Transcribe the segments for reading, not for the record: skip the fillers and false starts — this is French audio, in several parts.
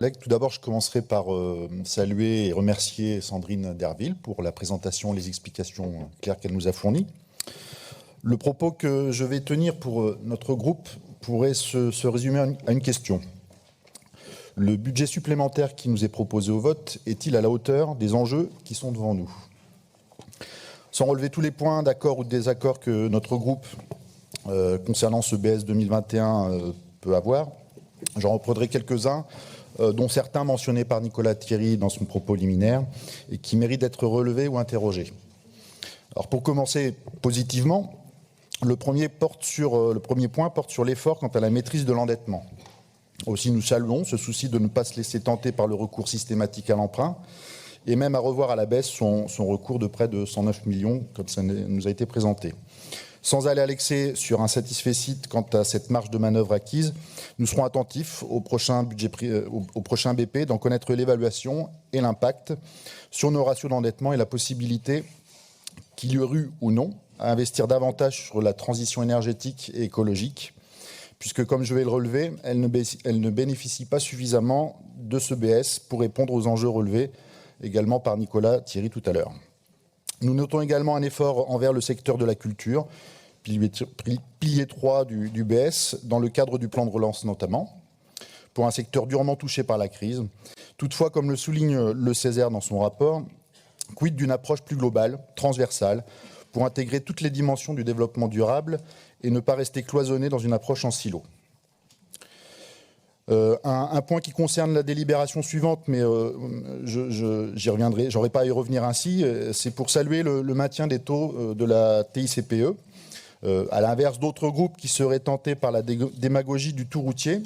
Tout d'abord, je commencerai par saluer et remercier Sandrine Derville pour la présentation, les explications claires qu'elle nous a fournies. Le propos que je vais tenir pour notre groupe pourrait se résumer à une question. Le budget supplémentaire qui nous est proposé au vote est-il à la hauteur des enjeux qui sont devant nous? Sans relever tous les points d'accord ou de désaccord que notre groupe, concernant ce BS 2021, peut avoir, j'en reprendrai quelques-uns, dont certains mentionnés par Nicolas Thierry dans son propos liminaire et qui méritent d'être relevés ou interrogés. Alors pour commencer positivement, le premier point porte sur l'effort quant à la maîtrise de l'endettement. Aussi, nous saluons ce souci de ne pas se laisser tenter par le recours systématique à l'emprunt et même à revoir à la baisse son recours de près de 109 millions, comme ça nous a été présenté. Sans aller à l'excès sur un satisfecit quant à cette marge de manœuvre acquise, nous serons attentifs au prochain BP d'en connaître l'évaluation et l'impact sur nos ratios d'endettement et la possibilité qu'il y aurait eu ou non à investir davantage sur la transition énergétique et écologique, puisque, comme je vais le relever, elle ne bénéficie pas suffisamment de ce BS pour répondre aux enjeux relevés également par Nicolas Thierry tout à l'heure. Nous notons également un effort envers le secteur de la culture, pilier 3 du BS, dans le cadre du plan de relance notamment, pour un secteur durement touché par la crise. Toutefois, comme le souligne le Césaire dans son rapport, quid d'une approche plus globale, transversale, pour intégrer toutes les dimensions du développement durable et ne pas rester cloisonné dans une approche en silo. Un point qui concerne la délibération suivante, mais j'y reviendrai, j'aurais pas à y revenir ainsi, c'est pour saluer le maintien des taux de la TICPE, à l'inverse d'autres groupes qui seraient tentés par la démagogie du tout routier.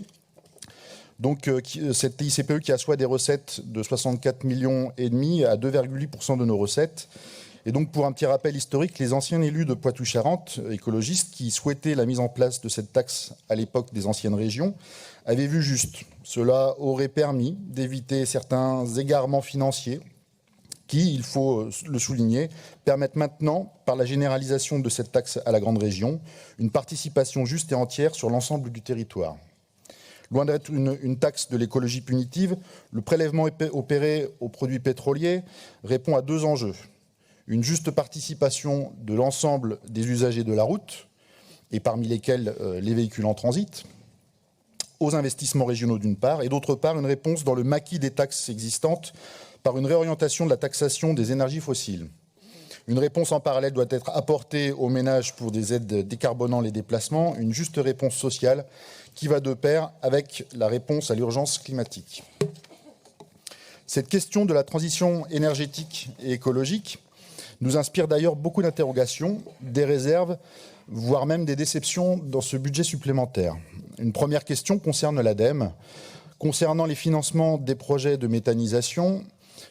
Donc cette TICPE qui assoit des recettes de 64,5 millions à 2,8% de nos recettes. Et donc, pour un petit rappel historique, les anciens élus de Poitou-Charentes, écologistes, qui souhaitaient la mise en place de cette taxe à l'époque des anciennes régions, avaient vu juste. Cela aurait permis d'éviter certains égarements financiers qui, il faut le souligner, permettent maintenant, par la généralisation de cette taxe à la grande région, une participation juste et entière sur l'ensemble du territoire. Loin d'être une taxe de l'écologie punitive, le prélèvement opéré aux produits pétroliers répond à deux enjeux. Une juste participation de l'ensemble des usagers de la route, et parmi lesquels les véhicules en transit, aux investissements régionaux d'une part, et d'autre part une réponse dans le maquis des taxes existantes par une réorientation de la taxation des énergies fossiles. Une réponse en parallèle doit être apportée aux ménages pour des aides décarbonant les déplacements, une juste réponse sociale qui va de pair avec la réponse à l'urgence climatique. Cette question de la transition énergétique et écologique nous inspire d'ailleurs beaucoup d'interrogations, des réserves, voire même des déceptions dans ce budget supplémentaire. Une première question concerne l'ADEME. Concernant les financements des projets de méthanisation,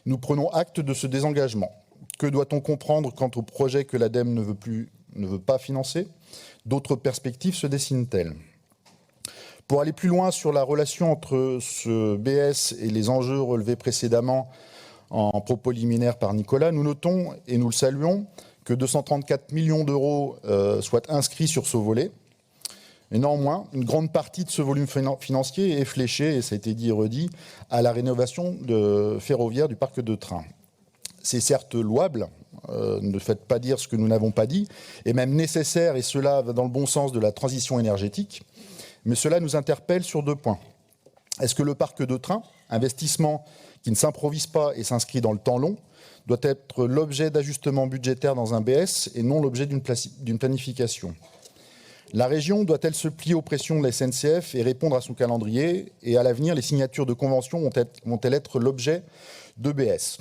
nous prenons acte de ce désengagement. Que doit-on comprendre quant aux projets que l'ADEME ne veut pas financer? D'autres perspectives se dessinent-elles? Pour aller plus loin sur la relation entre ce BS et les enjeux relevés précédemment en propos liminaire par Nicolas, nous notons, et nous le saluons, que 234 millions d'euros soient inscrits sur ce volet. Et néanmoins, une grande partie de ce volume financier est fléchée, et ça a été dit et redit, à la rénovation ferroviaire du parc de train. C'est certes louable, ne faites pas dire ce que nous n'avons pas dit, et même nécessaire, et cela va dans le bon sens de la transition énergétique, mais cela nous interpelle sur deux points. Est-ce que le parc de train, investissement qui ne s'improvise pas et s'inscrit dans le temps long, doit être l'objet d'ajustements budgétaires dans un BS et non l'objet d'une planification? La région doit-elle se plier aux pressions de la SNCF et répondre à son calendrier? Et à l'avenir, les signatures de conventions vont-elles être l'objet de BS?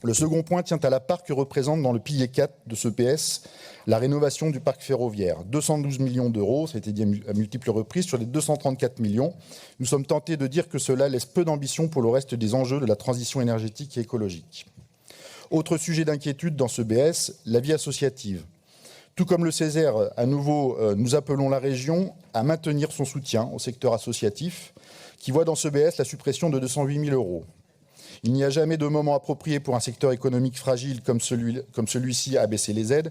Le second point tient à la part que représente dans le pilier 4 de ce PS la rénovation du parc ferroviaire. 212 millions d'euros, ça a été dit à multiples reprises, sur les 234 millions. Nous sommes tentés de dire que cela laisse peu d'ambition pour le reste des enjeux de la transition énergétique et écologique. Autre sujet d'inquiétude dans ce BS, la vie associative. Tout comme le Césaire, à nouveau, nous appelons la région à maintenir son soutien au secteur associatif, qui voit dans ce BS la suppression de 208 000 euros. Il n'y a jamais de moment approprié pour un secteur économique fragile comme celui-ci à baisser les aides,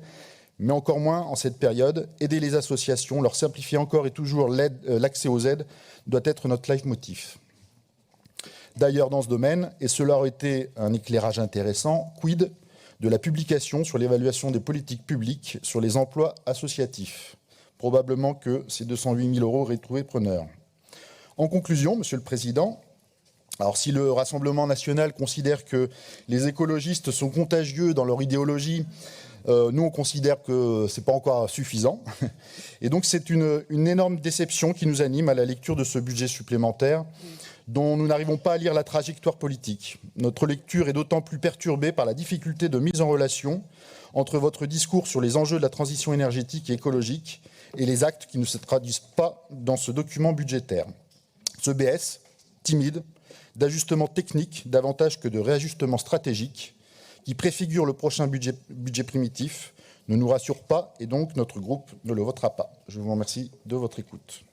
mais encore moins en cette période. Aider les associations, leur simplifier encore et toujours l'accès aux aides doit être notre leitmotiv. d'ailleurs dans ce domaine, et cela aurait été un éclairage intéressant. Quid de la publication sur l'évaluation des politiques publiques sur les emplois associatifs? Probablement que ces 208 000 € auraient trouvé preneur. En conclusion, Monsieur le Président, alors si le Rassemblement national considère que les écologistes sont contagieux dans leur idéologie, nous on considère que ce n'est pas encore suffisant. Et donc c'est une énorme déception qui nous anime à la lecture de ce budget supplémentaire dont nous n'arrivons pas à lire la trajectoire politique. Notre lecture est d'autant plus perturbée par la difficulté de mise en relation entre votre discours sur les enjeux de la transition énergétique et écologique et les actes qui ne se traduisent pas dans ce document budgétaire. Ce BS, timide, d'ajustement technique davantage que de réajustement stratégique, qui préfigure le prochain budget primitif, ne nous rassure pas et donc notre groupe ne le votera pas. Je vous remercie de votre écoute.